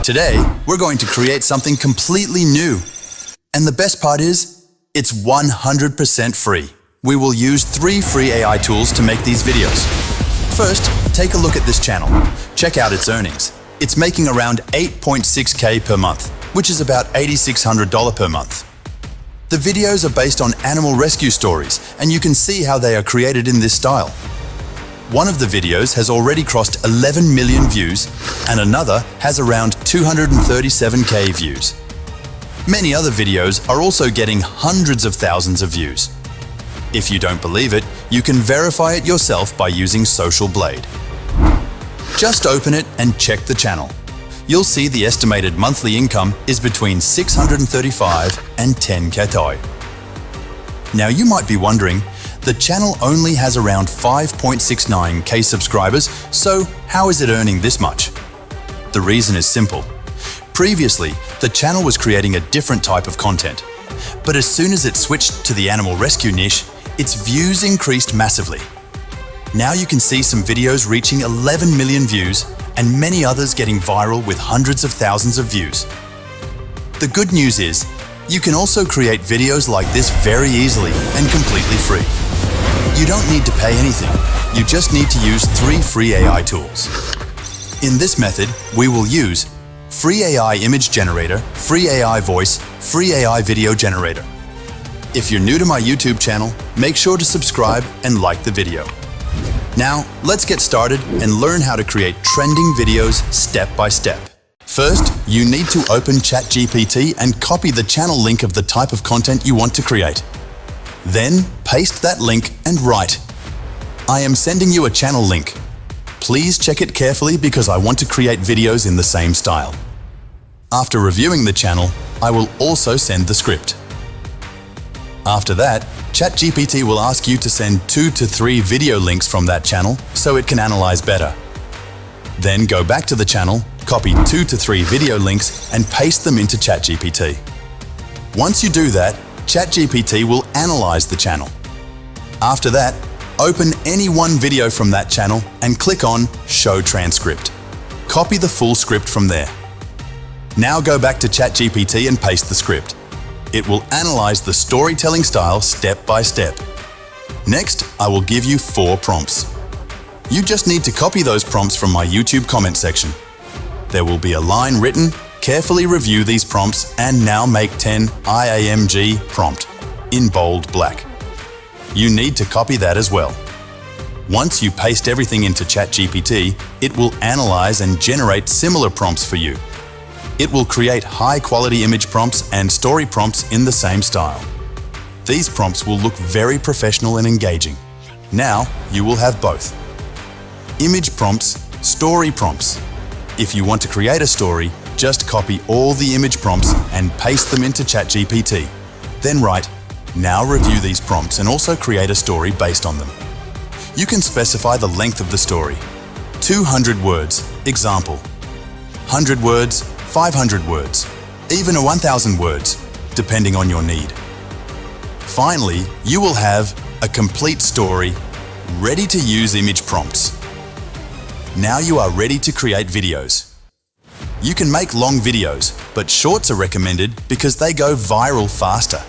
Today, we're going to create something completely new. And the best part is, it's 100% free. We will use 3 free AI tools to make these videos. First, take a look at this channel. Check out its earnings. It's making around 8.6K per month, which is about $8,600 per month. The videos are based on animal rescue stories, and you can see how they are created in this style. One of the videos has already crossed 11 million views, and another has around 237K views. Many other videos are also getting hundreds of thousands of views. If you don't believe it, you can verify it yourself by using Social Blade. Just open it and check the channel. You'll see the estimated monthly income is between 635 and 10K Thai. Now you might be wondering, the channel only has around 5.69K subscribers, so how is it earning this much? The reason is simple. Previously, the channel was creating a different type of content, but as soon as it switched to the animal rescue niche, its views increased massively. Now you can see some videos reaching 11 million views and many others getting viral with hundreds of thousands of views. The good news is, you can also create videos like this very easily and completely free. You don't need to pay anything, you just need to use 3 free AI tools. In this method, we will use Free AI Image Generator, Free AI Voice, Free AI Video Generator. If you're new to my YouTube channel, make sure to subscribe and like the video. Now, let's get started and learn how to create trending videos step by step. First, you need to open ChatGPT and copy the channel link of the type of content you want to create. Then, paste that link and write, "I am sending you a channel link. Please check it carefully because I want to create videos in the same style." After reviewing the channel, I will also send the script. After that, ChatGPT will ask you to send 2 to 3 video links from that channel so it can analyze better. Then go back to the channel, copy 2 to 3 video links and paste them into ChatGPT. Once you do that, ChatGPT will analyze the channel. After that, open any one video from that channel and click on Show Transcript. Copy the full script from there. Now go back to ChatGPT and paste the script. It will analyze the storytelling style step by step. Next, I will give you 4 prompts. You just need to copy those prompts from my YouTube comment section. There will be a line written, carefully review these prompts and now make 10 IAMG prompt in bold black. You need to copy that as well. Once you paste everything into ChatGPT, it will analyze and generate similar prompts for you. It will create high-quality image prompts and story prompts in the same style. These prompts will look very professional and engaging. Now, you will have both. Image prompts, story prompts. If you want to create a story, just copy all the image prompts and paste them into ChatGPT. Then write, "Now review these prompts and also create a story based on them." You can specify the length of the story. 200 words, example. 100 words, 500 words, even 1,000 words, depending on your need. Finally, you will have a complete story, ready to use image prompts. Now you are ready to create videos. You can make long videos, but shorts are recommended because they go viral faster.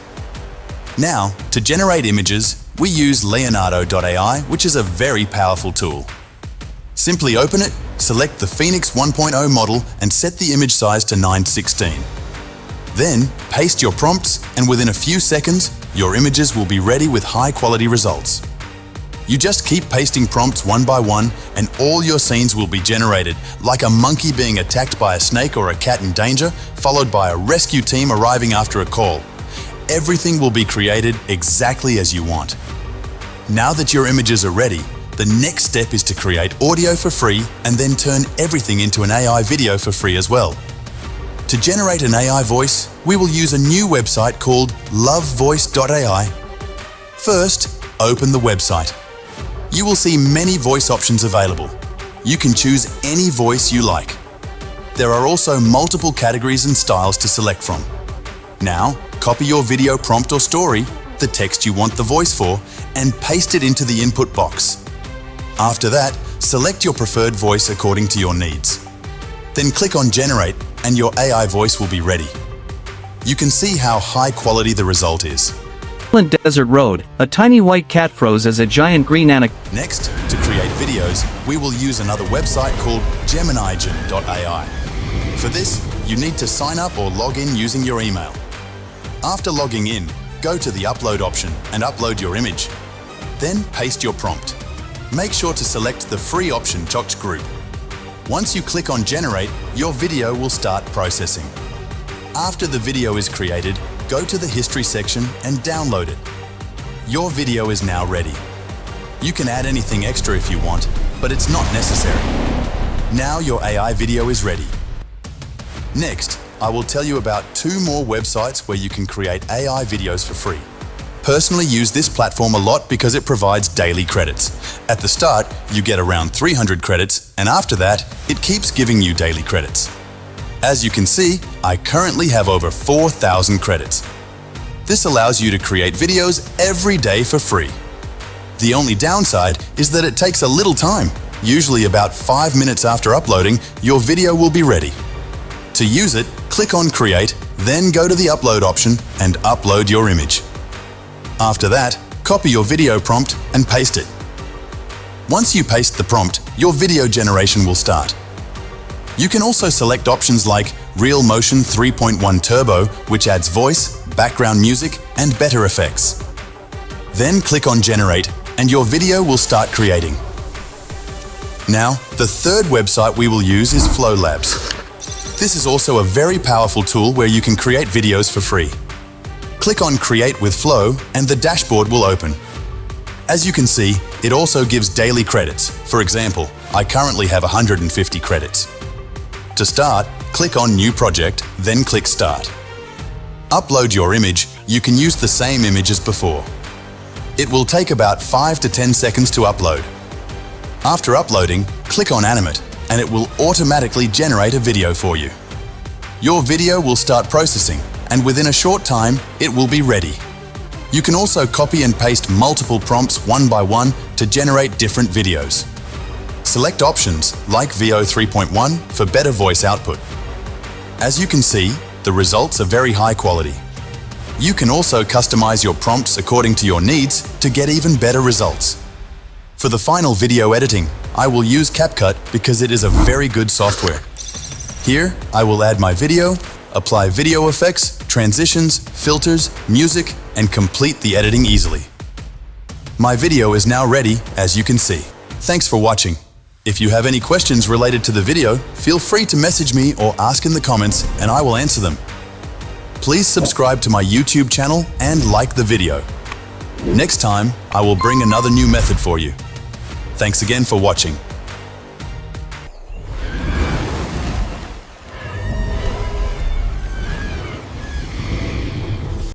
Now, to generate images, we use Leonardo.ai, which is a very powerful tool. Simply open it, select the Phoenix 1.0 model and set the image size to 9:16. Then, paste your prompts and within a few seconds, your images will be ready with high-quality results. You just keep pasting prompts one by one and all your scenes will be generated, like a monkey being attacked by a snake or a cat in danger, followed by a rescue team arriving after a call. Everything will be created exactly as you want. Now that your images are ready, the next step is to create audio for free and then turn everything into an AI video for free as well. To generate an AI voice, we will use a new website called lovevoice.ai. First, open the website. You will see many voice options available. You can choose any voice you like. There are also multiple categories and styles to select from. Now, copy your video prompt or story, the text you want the voice for, and paste it into the input box. After that, select your preferred voice according to your needs. Then click on Generate and your AI voice will be ready. You can see how high quality the result is. Desert road, a tiny white cat froze as a giant green anaconda. Next, to create videos, we will use another website called geminigen.ai. For this, you need to sign up or log in using your email. After logging in, go to the upload option and upload your image. Then paste your prompt. Make sure to select the free option Choct Group. Once you click on Generate, your video will start processing. After the video is created, go to the History section and download it. Your video is now ready. You can add anything extra if you want, but it's not necessary. Now your AI video is ready. Next, I will tell you about 2 more websites where you can create AI videos for free. Personally use this platform a lot because it provides daily credits. At the start, you get around 300 credits, and after that, it keeps giving you daily credits. As you can see, I currently have over 4,000 credits. This allows you to create videos every day for free. The only downside is that it takes a little time. Usually about 5 minutes after uploading, your video will be ready. To use it, click on Create, then go to the Upload option and upload your image. After that, copy your video prompt and paste it. Once you paste the prompt, your video generation will start. You can also select options like Real Motion 3.1 Turbo, which adds voice, background music, and better effects. Then click on Generate, and your video will start creating. Now, the third website we will use is Flow Labs. This is also a very powerful tool where you can create videos for free. Click on Create with Flow, and the dashboard will open. As you can see, it also gives daily credits. For example, I currently have 150 credits. To start, click on New Project, then click Start. Upload your image. You can use the same image as before. It will take about 5 to 10 seconds to upload. After uploading, click on Animate, and it will automatically generate a video for you. Your video will start processing, and within a short time, it will be ready. You can also copy and paste multiple prompts one by one to generate different videos. Select options like VO 3.1 for better voice output. As you can see, the results are very high quality. You can also customize your prompts according to your needs to get even better results. For the final video editing, I will use CapCut because it is a very good software. Here, I will add my video, apply video effects, transitions, filters, music, and complete the editing easily. My video is now ready, as you can see. Thanks for watching. If you have any questions related to the video, feel free to message me or ask in the comments and I will answer them. Please subscribe to my YouTube channel and like the video. Next time, I will bring another new method for you. Thanks again for watching.